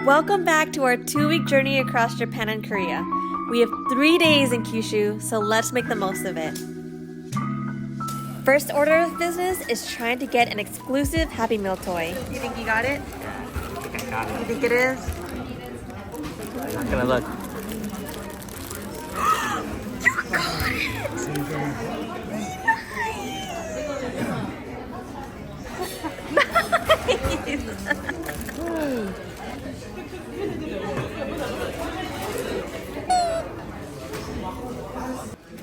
Welcome back to our 2-week journey across Japan and Korea. We have 3 days in Kyushu, so let's make the most of it. First order of business is trying to get an exclusive Happy Meal toy. You think you got it? Yeah, I think I got it. You think it is? I'm not gonna look. You got it!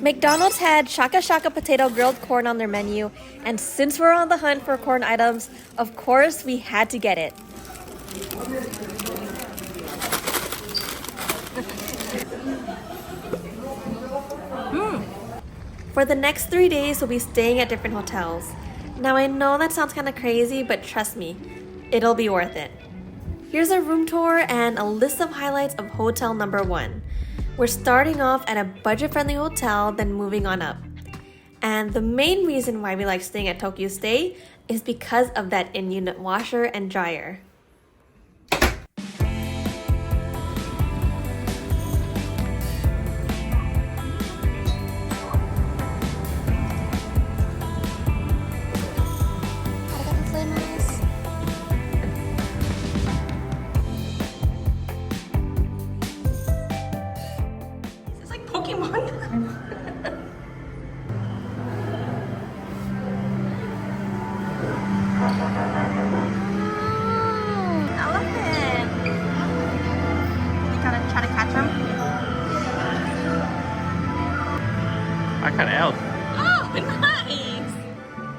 McDonald's had shaka shaka potato grilled corn on their menu, and since we're on the hunt for corn items, of course we had to get it. For the next 3 days, we'll be staying at different hotels. Now I know that sounds kind of crazy, but trust me, it'll be worth it. Here's a room tour and a list of highlights of hotel number 1. We're starting off at a budget-friendly hotel, then moving on up. And the main reason why we like staying at Tokyu Stay is because of that in-unit washer and dryer.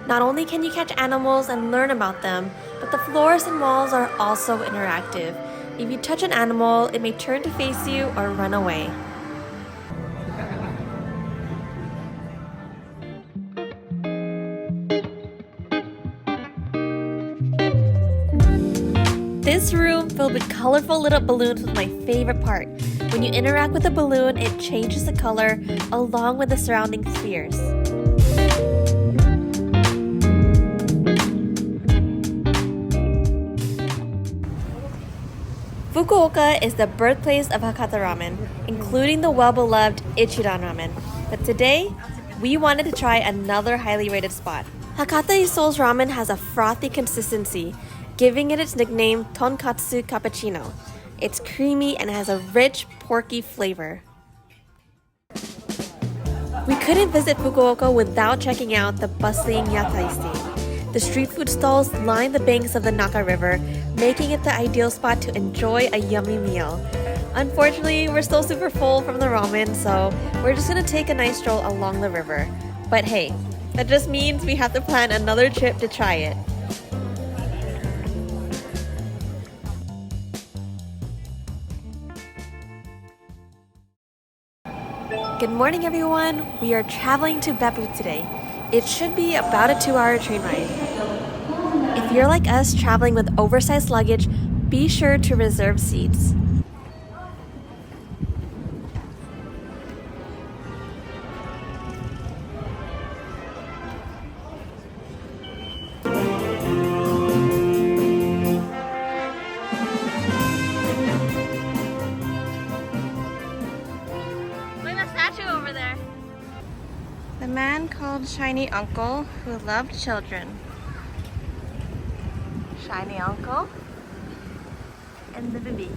Not only can you catch animals and learn about them, but the floors and walls are also interactive. If you touch an animal, it may turn to face you or run away. This room filled with colorful lit up balloons was my favorite part. When you interact with a balloon, it changes the color along with the surrounding spheres. Fukuoka is the birthplace of Hakata ramen, including the well-beloved Ichiran ramen. But today, we wanted to try another highly rated spot. Hakata Issou's ramen has a frothy consistency, giving it its nickname Tonkatsu Cappuccino. It's creamy and has a rich, porky flavor. We couldn't visit Fukuoka without checking out the bustling Yatai scene. The street food stalls line the banks of the Naka River, making it the ideal spot to enjoy a yummy meal. Unfortunately, we're still super full from the ramen, so we're just gonna take a nice stroll along the river. But hey, that just means we have to plan another trip to try it. Good morning, everyone. We are traveling to Beppu today. It should be about a 2-hour train ride. If you're like us traveling with oversized luggage, be sure to reserve seats. The man called Shiny Uncle who loved children. Shiny Uncle and the baby.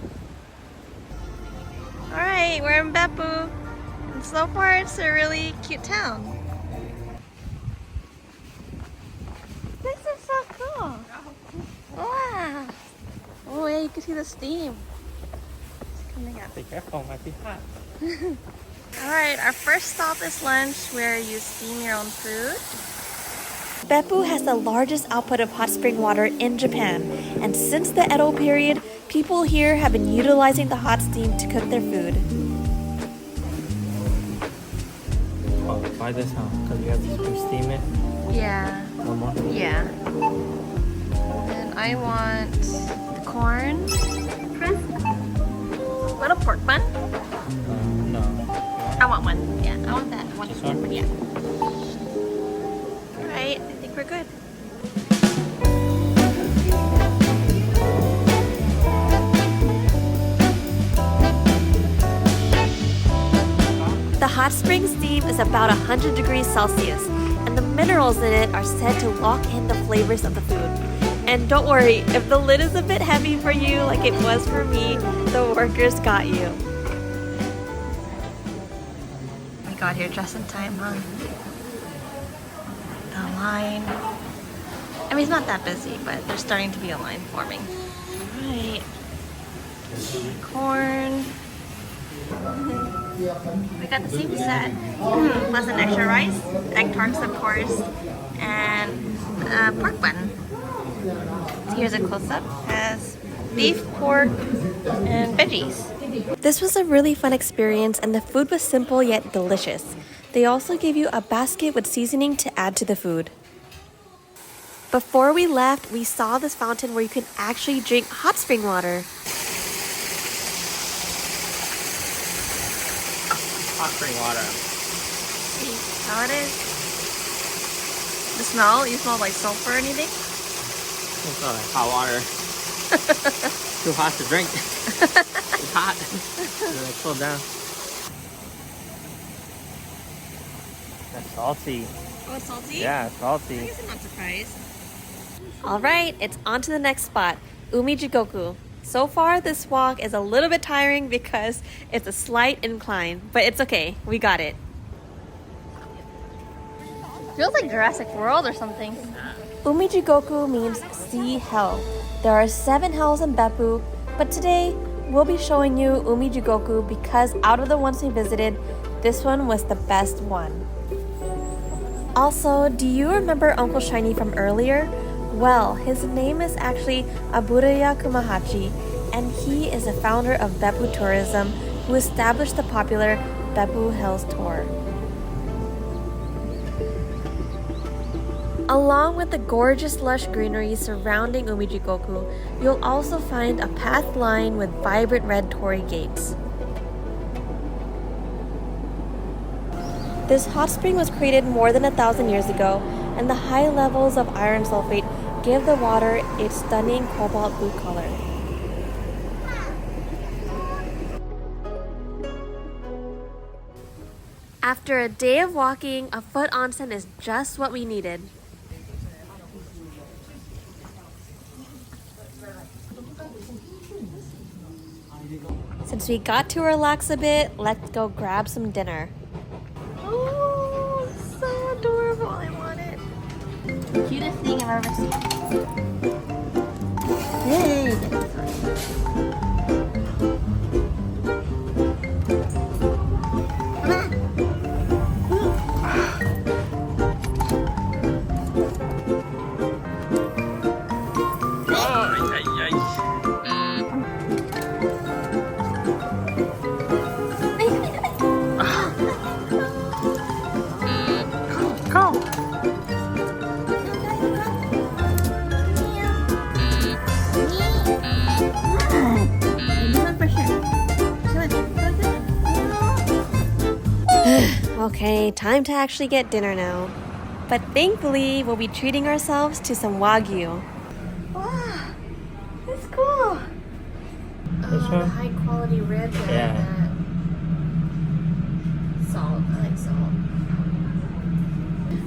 Alright, we're in Beppu. And so far it's a really cute town. This is so cool. Wow. Oh yeah, you can see the steam. It's coming up. Be careful, might be hot. Alright, our first stop is lunch where you steam your own food. Beppu has the largest output of hot spring water in Japan, and since the Edo period, people here have been utilizing the hot steam to cook their food. Oh, why this how? Because you have to steam it? Yeah. One more? Yeah. And I want the corn crisp. Want a pork bun? No. I want one. Yeah, I want that. I want This the pork one? bun, yeah. Alright, I think we're good. The hot spring steam is about 100 degrees Celsius, and the minerals in it are said to lock in the flavors of the food. And don't worry, if the lid is a bit heavy for you like it was for me, the workers got you. We got here just in time, huh? The line. I mean, it's not that busy, but there's starting to be a line forming. Right. Corn. We got the same set, plus an extra rice, egg tarts of course, and a pork bun. So here's a close-up. Has beef, pork, and veggies. This was a really fun experience, and the food was simple yet delicious. They also gave you a basket with seasoning to add to the food. Before we left, we saw this fountain where you can actually drink hot spring water. Hot spring water. See how it is? The smell? You smell like sulfur or anything? It's not like hot water. Too hot to drink. It's hot. Like, cool down. That's salty. Oh, it's salty? Yeah, it's salty. I guess I'm not surprised. Alright, it's on to the next spot, Umi Jigoku. So far, this walk is a little bit tiring because it's a slight incline, but it's okay. We got it. Feels like Jurassic World or something. Umi Jigoku means sea hell. There are 7 hells in Beppu, but today we'll be showing you Umi Jigoku because out of the ones we visited, this one was the best one. Also, do you remember Uncle Shiny from earlier? Well, his name is actually Aburaya Kumahachi, and he is the founder of Beppu Tourism, who established the popular Beppu Hills Tour. Along with the gorgeous lush greenery surrounding Umi Jigoku, you'll also find a path lined with vibrant red torii gates. This hot spring was created more than 1,000 years ago, and the high levels of iron sulfate give the water its stunning cobalt blue color. After a day of walking, a foot onsen is just what we needed. Since we got to relax a bit, let's go grab some dinner. Oh, so adorable. I want it. The cutest thing I've ever seen. Hey, get this one. Okay, time to actually get dinner now. But thankfully, we'll be treating ourselves to some Wagyu. Wow, that's cool. This one? The high quality ribs and salt. I like salt.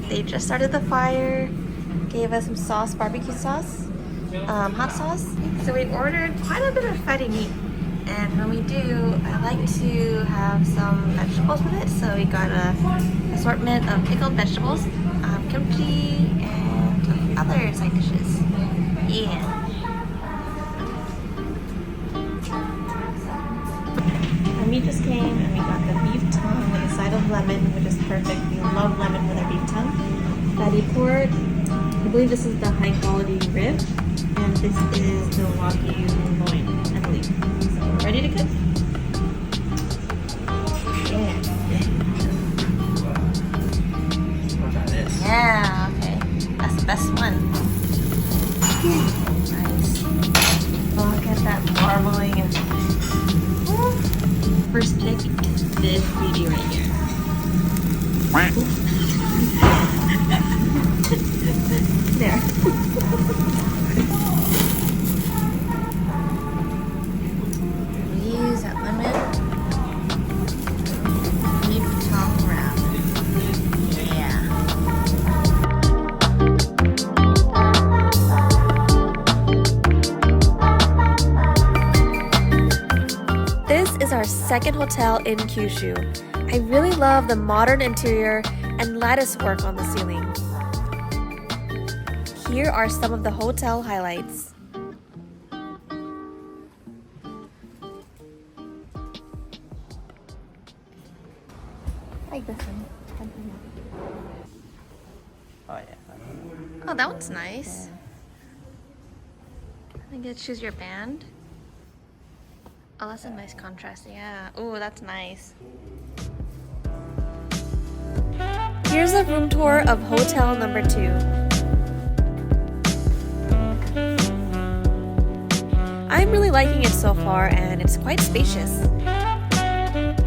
They just started the fire, gave us some sauce, barbecue sauce, hot sauce. So we ordered quite a bit of fatty meat. And when we do, I like to have some vegetables with it. So we got an assortment of pickled vegetables, kimchi, and other side dishes. Yeah. Our meat just came, and we got the beef tongue with a side of lemon, which is perfect. We love lemon with our beef tongue. Fatty pork. I believe this is the high quality rib, and this is the Wagyu loin, I believe. Ready to cook? Yeah. Yeah, okay. That's the best one. Nice. Look at that marbling. First pick is this beauty right here. There. Use that lemon. Beef second hotel in Kyushu. I really love the modern interior and lattice work on the ceiling. Here are some of the hotel highlights. I like this one. Oh yeah. Oh, that one's nice. I get to choose your band. Oh, that's a nice contrast. Yeah. Oh, that's nice. Here's a room tour of hotel number 2. I'm really liking it so far, and it's quite spacious.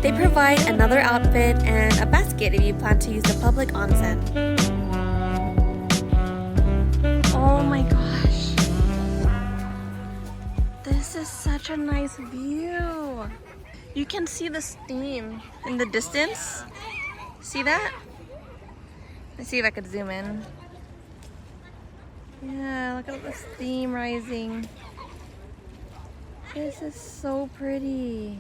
They provide another outfit and a basket if you plan to use the public onsen. Oh my gosh. This is such a nice view. You can see the steam in the distance. See that? Let's see if I could zoom in. Yeah, look at the steam rising. This is so pretty.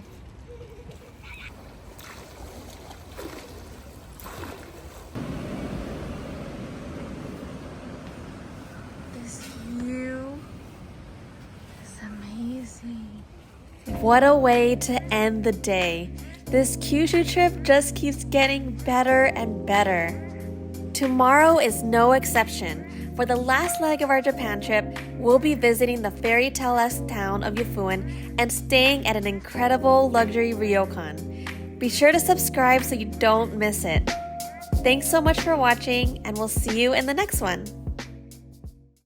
This view is amazing. What a way to end the day. This Kyushu trip just keeps getting better and better. Tomorrow is no exception. For the last leg of our Japan trip, we'll be visiting the fairy tale-esque town of Yofun and staying at an incredible luxury ryokan. Be sure to subscribe so you don't miss it. Thanks so much for watching, and we'll see you in the next one.